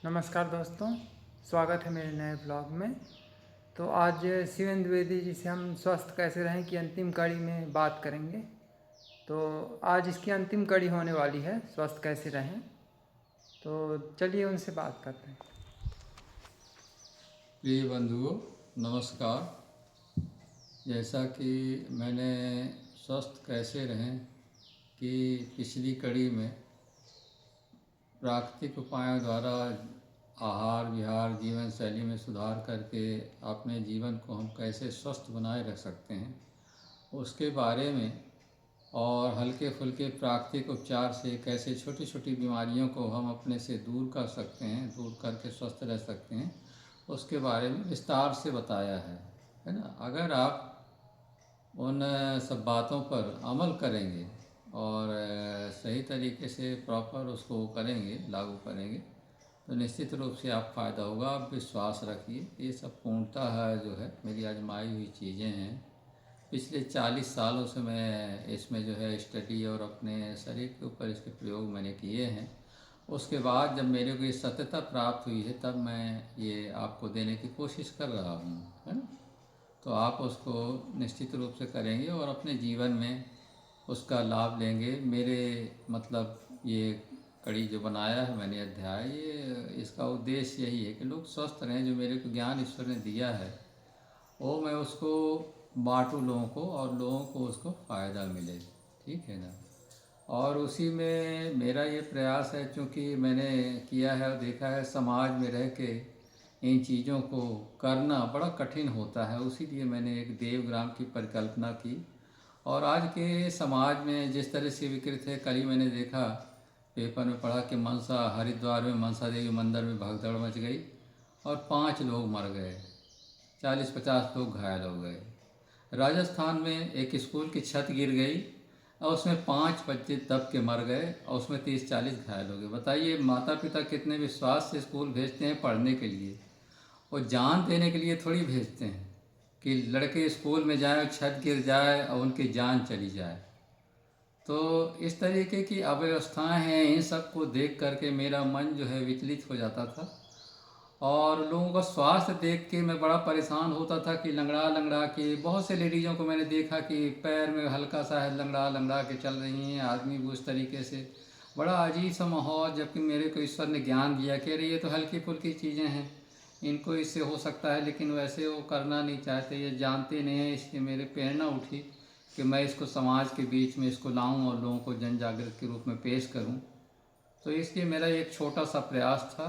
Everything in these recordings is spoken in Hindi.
नमस्कार दोस्तों, स्वागत है मेरे नए ब्लॉग में। तो आज शिवेंद्र द्विवेदी जी से हम स्वस्थ कैसे रहें की अंतिम कड़ी में बात करेंगे। तो आज इसकी अंतिम कड़ी होने वाली है, स्वस्थ कैसे रहें। तो चलिए उनसे बात करते हैं। प्रिय बंधुओं, नमस्कार। जैसा कि मैंने स्वस्थ कैसे रहें कि पिछली कड़ी में प्राकृतिक उपायों द्वारा आहार विहार जीवन शैली में सुधार करके अपने जीवन को हम कैसे स्वस्थ बनाए रख सकते हैं उसके बारे में, और हल्के फुल्के प्राकृतिक उपचार से कैसे छोटी छोटी बीमारियों को हम अपने से दूर कर सकते हैं, दूर करके स्वस्थ रह सकते हैं, उसके बारे में विस्तार से बताया है ना। अगर आप उन सब बातों पर अमल करेंगे और सही तरीके से प्रॉपर उसको करेंगे, लागू करेंगे, तो निश्चित रूप से आप फ़ायदा होगा। आप विश्वास रखिए, ये सब पूर्णतः जो है मेरी आजमाई हुई चीज़ें हैं। पिछले 40 सालों से मैं इसमें जो है स्टडी और अपने शरीर के ऊपर इसके प्रयोग मैंने किए हैं। उसके बाद जब मेरे को ये सत्यता प्राप्त हुई है तब मैं ये आपको देने की कोशिश कर रहा हूँ, है ना। तो आप उसको निश्चित रूप से करेंगे और अपने जीवन में उसका लाभ लेंगे। मेरे मतलब ये कड़ी जो बनाया है मैंने अध्याय, ये इसका उद्देश्य यही है कि लोग स्वस्थ रहें। जो मेरे को ज्ञान ईश्वर ने दिया है वो मैं उसको बांटूँ लोगों को और लोगों को उसको फ़ायदा मिले, ठीक है ना। और उसी में मेरा ये प्रयास है, क्योंकि मैंने किया है और देखा है समाज में रह के इन चीज़ों को करना बड़ा कठिन होता है। उसी लिए मैंने एक देवग्राम की परिकल्पना की। और आज के समाज में जिस तरह से विकृत है, कल ही मैंने देखा पेपर में पढ़ा कि मनसा हरिद्वार में मनसा देवी मंदिर में भगदड़ मच गई और 5 लोग मर गए, 40-50 लोग घायल हो गए। राजस्थान में एक स्कूल की छत गिर गई और उसमें 5 बच्चे दब के मर गए और उसमें 30-40 घायल हो गए। बताइए माता पिता कितने विश्वास से स्कूल भेजते हैं पढ़ने के लिए, और जान देने के लिए थोड़ी भेजते हैं कि लड़के स्कूल में जाएं और छत गिर जाए और उनकी जान चली जाए। तो इस तरीके की अव्यवस्थाएं हैं। इन सब को देख करके मेरा मन जो है विचलित हो जाता था और लोगों का स्वास्थ्य देख के मैं बड़ा परेशान होता था कि लंगड़ा लंगड़ा के बहुत से लेडीज़ों को मैंने देखा कि पैर में हल्का सा है, लंगड़ा लंगड़ा के चल रही हैं। आदमी भी उस तरीके से, बड़ा अजीब सा माहौल। जबकि मेरे को ईश्वर ने ज्ञान दिया कि अरे ये तो हल्की फुल्की चीज़ें हैं, इनको इससे हो सकता है, लेकिन वैसे वो करना नहीं चाहते, ये जानते नहीं हैं। इसलिए मेरे प्रेरणा उठी कि मैं इसको समाज के बीच में इसको लाऊं और लोगों को जन जागृत के रूप में पेश करूं। तो इसलिए मेरा एक छोटा सा प्रयास था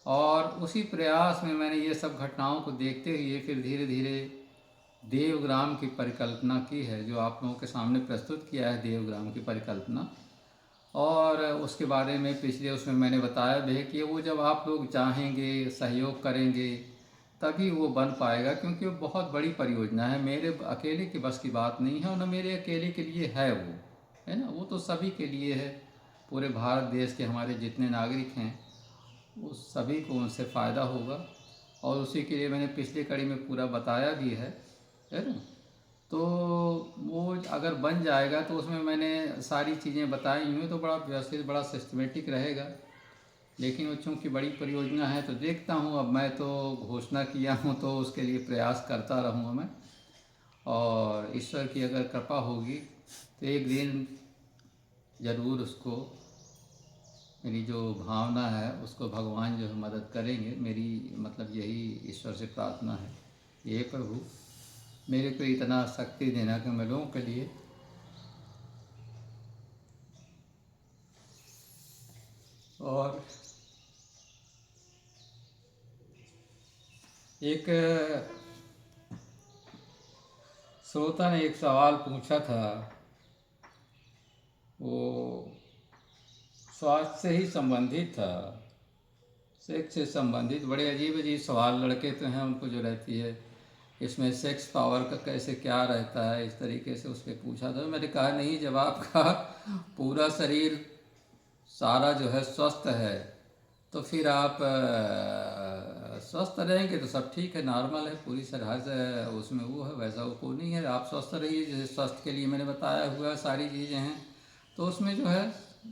और उसी प्रयास में मैंने ये सब घटनाओं को देखते हुए फिर धीरे धीरे देवग्राम की परिकल्पना की है, जो आप लोगों के सामने प्रस्तुत किया है देवग्राम की परिकल्पना। और उसके बारे में पिछले उसमें मैंने बताया भी है कि वो जब आप लोग चाहेंगे, सहयोग करेंगे, तभी वो बन पाएगा, क्योंकि वो बहुत बड़ी परियोजना है। मेरे अकेले की बस की बात नहीं है और न मेरे अकेले के लिए है वो, है ना। वो तो सभी के लिए है, पूरे भारत देश के हमारे जितने नागरिक हैं उस सभी को उनसे फ़ायदा होगा। और उसी के लिए मैंने पिछली कड़ी में पूरा बताया भी है ना। तो वो अगर बन जाएगा तो उसमें मैंने सारी चीज़ें बताई हुई, तो बड़ा व्यवस्थित, बड़ा सिस्टमेटिक रहेगा। लेकिन वो चूँकि बड़ी परियोजना है तो देखता हूँ। अब मैं तो घोषणा किया हूँ तो उसके लिए प्रयास करता रहूँगा मैं, और ईश्वर की अगर कृपा होगी तो एक दिन ज़रूर उसको, मेरी जो भावना है उसको भगवान जो है मदद करेंगे। मेरी मतलब यही ईश्वर से प्रार्थना है, ये प्रभु मेरे को इतना शक्ति देना कि मैं लोगों के लिए और एक श्रोता ने एक सवाल पूछा था, वो स्वास्थ्य से ही संबंधित था, सेक्स से संबंधित। बड़े अजीब अजीब सवाल लड़के तो हैं उनको जो रहती है इसमें सेक्स पावर का कैसे क्या रहता है, इस तरीके से उसने पूछा था। मैंने कहा नहीं, जब आपका पूरा शरीर सारा जो है स्वस्थ है तो फिर आप स्वस्थ रहेंगे तो सब ठीक है, नॉर्मल है, पूरी तरह से उसमें वो है, वैसा वो कोई नहीं है। आप स्वस्थ रहिए, जैसे स्वास्थ्य के लिए मैंने बताया हुआ सारी चीज़ें हैं। तो उसमें जो है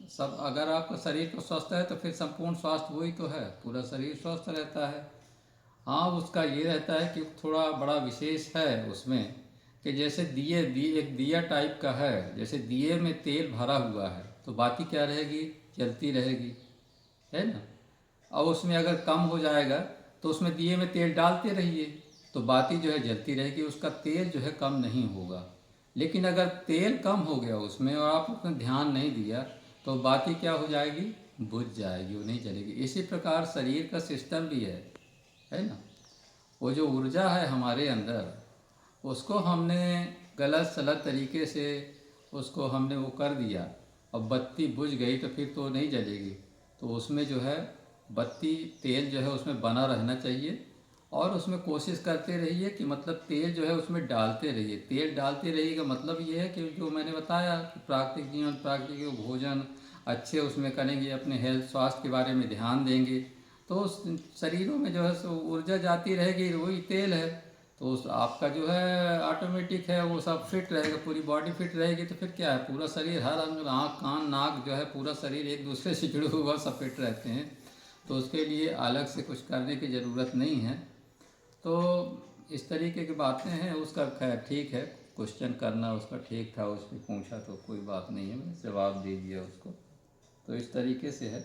सब अगर आपका शरीर तो स्वस्थ है तो फिर संपूर्ण स्वास्थ्य वही तो है, पूरा शरीर स्वस्थ रहता है। हाँ, उसका ये रहता है कि थोड़ा बड़ा विशेष है उसमें कि जैसे दिए एक दिया टाइप का है, जैसे दिए में तेल भरा हुआ है तो बाती क्या रहेगी, जलती रहेगी, है ना। और उसमें अगर कम हो जाएगा तो उसमें दिए में तेल डालते रहिए तो बाती जो है जलती रहेगी, उसका तेल जो है कम नहीं होगा। लेकिन अगर तेल कम हो गया उसमें और आप उसमें ध्यान नहीं दिया तो बाती क्या हो जाएगी, बुझ जाएगी, वो नहीं चलेगी। इसी प्रकार शरीर का सिस्टम भी है ना। वो जो ऊर्जा है हमारे अंदर, उसको हमने गलत सलत तरीके से उसको हमने वो कर दिया और बत्ती बुझ गई तो फिर तो नहीं जलेगी। तो उसमें जो है बत्ती तेल जो है उसमें बना रहना चाहिए और उसमें कोशिश करते रहिए कि मतलब तेल जो है उसमें डालते रहिए। तेल डालते रहिए का मतलब ये है कि जो मैंने बताया कि प्राकृतिक जीवन, प्राकृतिक भोजन अच्छे उसमें करेंगे, अपने हेल्थ स्वास्थ्य के बारे में ध्यान देंगे तो उस शरीरों में जो है सो ऊर्जा जाती रहेगी, वही तेल है। तो उस आपका जो है ऑटोमेटिक है वो सब फिट रहेगा, पूरी बॉडी फिट रहेगी तो फिर क्या है, पूरा शरीर हर अंग, आँख कान नाक जो है पूरा शरीर एक दूसरे से जुड़े हुआ सब फिट रहते हैं। तो उसके लिए अलग से कुछ करने की ज़रूरत नहीं है। तो इस तरीके की बातें हैं। उसका खैर ठीक है, क्वेश्चन करना उसका ठीक था, उसने पूछा तो कोई बात नहीं है, मैंने जवाब दे दिया उसको। तो इस तरीके से है।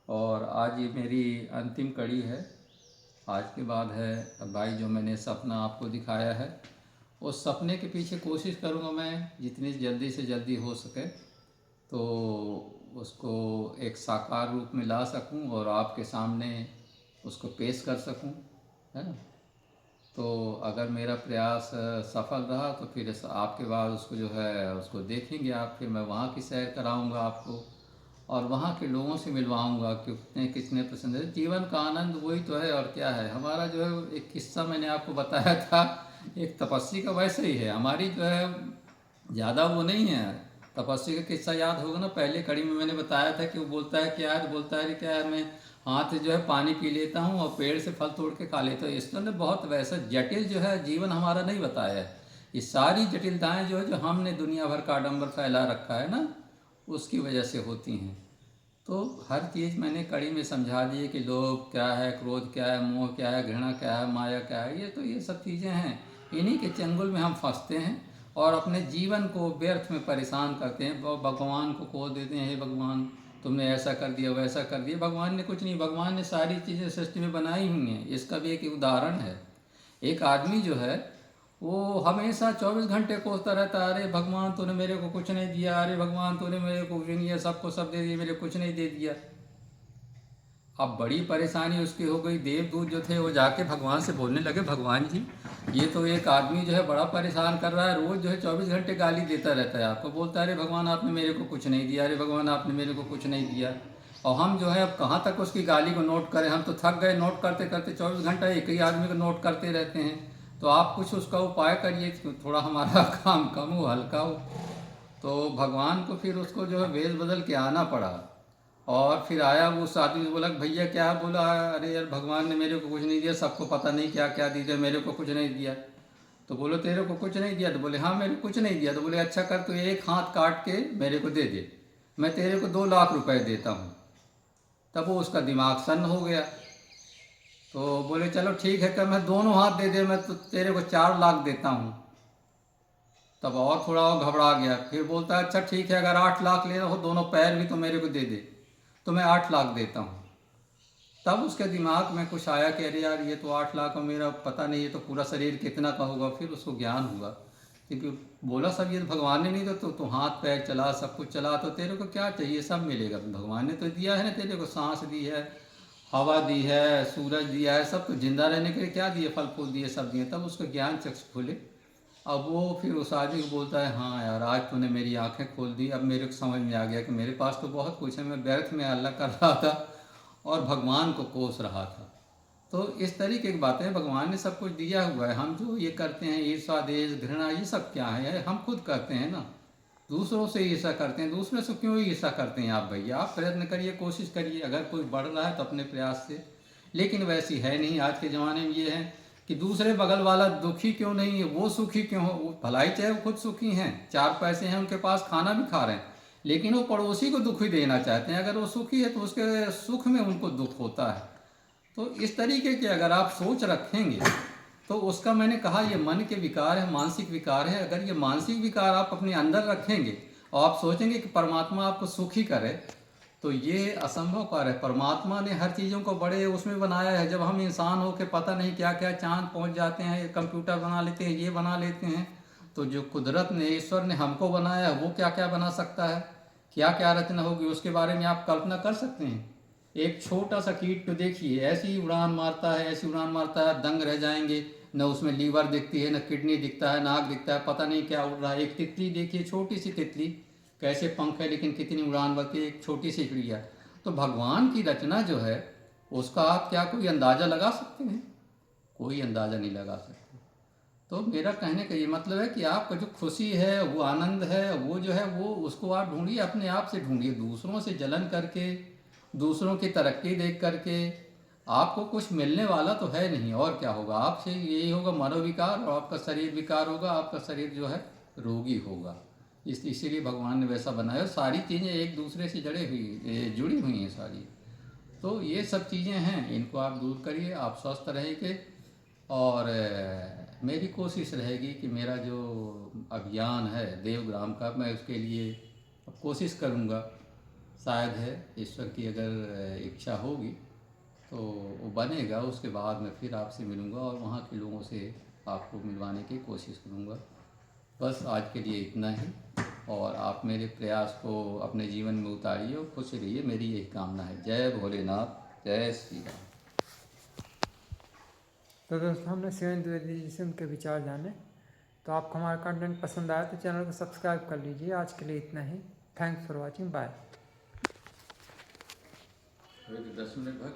और आज ये मेरी अंतिम कड़ी है। आज के बाद है भाई जो मैंने सपना आपको दिखाया है, उस सपने के पीछे कोशिश करूँगा मैं जितनी जल्दी से जल्दी हो सके तो उसको एक साकार रूप में ला सकूं और आपके सामने उसको पेश कर सकूं, है ना। तो अगर मेरा प्रयास सफल रहा तो फिर आपके बाद उसको जो है उसको देखेंगे आप, फिर मैं वहाँ की सैर कराऊंगा आपको और वहाँ के लोगों से मिलवाऊंगा कि कितने कितने पसंद है। जीवन का आनंद वही तो है और क्या है। हमारा जो है एक किस्सा मैंने आपको बताया था एक तपस्वी का, वैसे ही है हमारी जो है, ज़्यादा वो नहीं है। तपस्वी का किस्सा याद होगा ना, पहले कड़ी में मैंने बताया था कि वो बोलता है क्या है, बोलता है क्या है, मैं हाथ से जो है पानी पी लेता हूँ और पेड़ से फल तोड़ के खा लेता हूँ। इसने बहुत वैसा जटिल जो है जीवन हमारा नहीं बताया है। ये सारी जटिलताएं जो है जो हमने दुनिया भर का आडंबर फैला रखा है ना, उसकी वजह से होती हैं। तो हर चीज़ मैंने कड़ी में समझा दी है कि लोभ क्या है, क्रोध क्या है, मोह क्या है, घृणा क्या है, माया क्या है। ये तो ये सब चीज़ें हैं, इन्हीं के चंगुल में हम फंसते हैं और अपने जीवन को व्यर्थ में परेशान करते हैं। भगवान को खो देते हैं, हे भगवान तुमने ऐसा कर दिया वैसा कर दिया। भगवान ने कुछ नहीं, भगवान ने सारी चीज़ें सृष्टि में बनाई हुई हैं। इसका भी एक उदाहरण है। एक आदमी जो है वो हमेशा 24 घंटे कोसता रहता है, अरे भगवान तूने मेरे को कुछ नहीं दिया, अरे भगवान तूने मेरे को कुछ नहीं दिया, सबको सब दे दिया, मेरे को कुछ नहीं दे दिया। अब बड़ी परेशानी उसकी हो गई। देवदूत जो थे वो जाके भगवान से बोलने लगे, भगवान जी ये तो एक आदमी जो है बड़ा परेशान कर रहा है, रोज़ जो है 24 घंटे गाली देता रहता है आपको, बोलता है अरे भगवान आपने मेरे को कुछ नहीं दिया, अरे भगवान आपने मेरे को कुछ नहीं दिया। और हम जो है अब कहाँ तक उसकी गाली को नोट करें, हम तो थक गए नोट करते करते। 24 घंटा एक ही आदमी को नोट करते रहते हैं। तो आप कुछ उसका उपाय करिए थोड़ा हमारा काम कम हो, हल्का हो। तो भगवान को फिर उसको जो है वेश बदल के आना पड़ा। और फिर आया वो उस आदमी से बोला भैया क्या, बोला अरे यार भगवान ने मेरे को कुछ नहीं दिया, सबको पता नहीं क्या क्या दीजिए, मेरे को कुछ नहीं दिया। तो बोलो तेरे को कुछ नहीं दिया, तो बोले हाँ मेरे को कुछ नहीं दिया। तो बोले अच्छा कर, तो एक हाथ काट के मेरे को दे दे, मैं तेरे को 2 लाख रुपए देता हूँ। तब वो उसका दिमाग सन्न हो गया। तो बोले चलो ठीक है, कर मैं दोनों हाथ दे दे, मैं तो तेरे को 4 लाख देता हूँ। तब और थोड़ा और घबरा गया, फिर बोलता है अच्छा ठीक है, अगर 8 लाख लेना हो दोनों पैर भी तो मेरे को दे दे, तो मैं 8 लाख देता हूँ। तब उसके दिमाग में कुछ आया कि अरे यार ये तो 8 लाख और मेरा पता नहीं, ये तो पूरा शरीर कितना का होगा। फिर उसको ज्ञान हुआ क्योंकि बोला सब ये भगवान ने नहीं दिया, तो तू हाथ पैर चला सब कुछ चला, तो तेरे को क्या चाहिए, सब मिलेगा। भगवान ने तो दिया है ना, तेरे को सांस दी है, हवा दी है, सूरज दिया है, सब कुछ जिंदा रहने के लिए क्या दिए, फल फूल दिए, सब दिए। तब उसको ज्ञान चक्षु खुले। अब वो फिर उस आदमी को बोलता है हाँ यार आज तूने मेरी आंखें खोल दी, अब मेरे को समझ में आ गया कि मेरे पास तो बहुत कुछ है, मैं व्यर्थ में अल्लाह कर रहा था और भगवान को कोस रहा था। तो इस तरीके की बातें, भगवान ने सब कुछ दिया हुआ है। हम जो ये करते हैं ईर्ष्या द्वेष घृणा, ये सब क्या है, हम खुद करते हैं ना। दूसरों से ईर्ष्या करते हैं, दूसरे से क्यों ईर्ष्या करते हैं आप भैया। आप प्रयत्न करिए, कोशिश करिए, अगर कोई बढ़ रहा है तो अपने प्रयास से। लेकिन वैसी है नहीं आज के ज़माने में। ये है कि दूसरे बगल वाला दुखी क्यों नहीं है, वो सुखी क्यों हो। वो भलाई चाहे वो खुद सुखी हैं, 4 पैसे हैं उनके पास, खाना भी खा रहे हैं, लेकिन वो पड़ोसी को दुख ही देना चाहते हैं। अगर वो सुखी है तो उसके सुख में उनको दुख होता है। तो इस तरीके के अगर आप सोच रखेंगे तो उसका, मैंने कहा, ये मन के विकार है, मानसिक विकार है। अगर ये मानसिक विकार आप अपने अंदर रखेंगे और आप सोचेंगे कि परमात्मा आपको सुखी करे, तो ये असंभव कार्य है। परमात्मा ने हर चीज़ों को बड़े उसमें बनाया है। जब हम इंसान हो के पता नहीं क्या क्या चांद पहुंच जाते हैं, कंप्यूटर बना लेते हैं, ये बना लेते हैं, तो जो कुदरत ने, ईश्वर ने हमको बनाया है वो क्या क्या बना सकता है, क्या क्या रचना होगी, उसके बारे में आप कल्पना कर सकते हैं। एक छोटा सा कीट तो देखिए, ऐसी उड़ान मारता है, ऐसी उड़ान मारता है, दंग रह जाएंगे। न उसमें लीवर दिखती है, न किडनी दिखता है, नाक दिखता है, पता नहीं क्या उड़ रहा है। एक तितली देखिए, छोटी सी तितली, कैसे पंख है लेकिन कितनी उड़ान भरती है, एक छोटी सी चिड़िया। तो भगवान की रचना जो है उसका आप क्या कोई अंदाज़ा लगा सकते हैं? कोई अंदाज़ा नहीं लगा सकते। तो मेरा कहने का ये मतलब है कि आपका जो खुशी है, वो आनंद है, वो जो है वो उसको आप ढूंढिए, अपने आप से ढूंढिए। दूसरों से जलन करके, दूसरों की तरक्की देख करके आपको कुछ मिलने वाला तो है नहीं। और क्या होगा आपसे? यही होगा मनोविकार, और आपका शरीर विकार होगा, आपका शरीर जो है रोगी होगा। इसीलिए भगवान ने वैसा बनाया। सारी चीज़ें एक दूसरे से जुड़ी हुई हैं सारी। तो ये सब चीज़ें हैं, इनको आप दूर करिए, आप स्वस्थ रहेंगे। और मेरी कोशिश रहेगी कि मेरा जो अभियान है देवग्राम का, मैं उसके लिए कोशिश करूँगा। शायद है ईश्वर की अगर इच्छा होगी तो वो बनेगा। उसके बाद मैं फिर आपसे मिलूँगा और वहाँ के लोगों से आपको मिलवाने की कोशिश करूँगा। बस आज के लिए इतना ही, और आप मेरे प्रयास को अपने जीवन में उतारिए और खुश रहिए, मेरी यही कामना है। जय भोलेनाथ, जय श्री राम। तो दोस्तों, हमने शिवेंद्र द्विवेदी जी से उनके विचार जाने। तो आपको हमारा कंटेंट पसंद आया तो चैनल को सब्सक्राइब कर लीजिए। आज के लिए इतना ही। Thanks for watching, bye. 10 minute बाद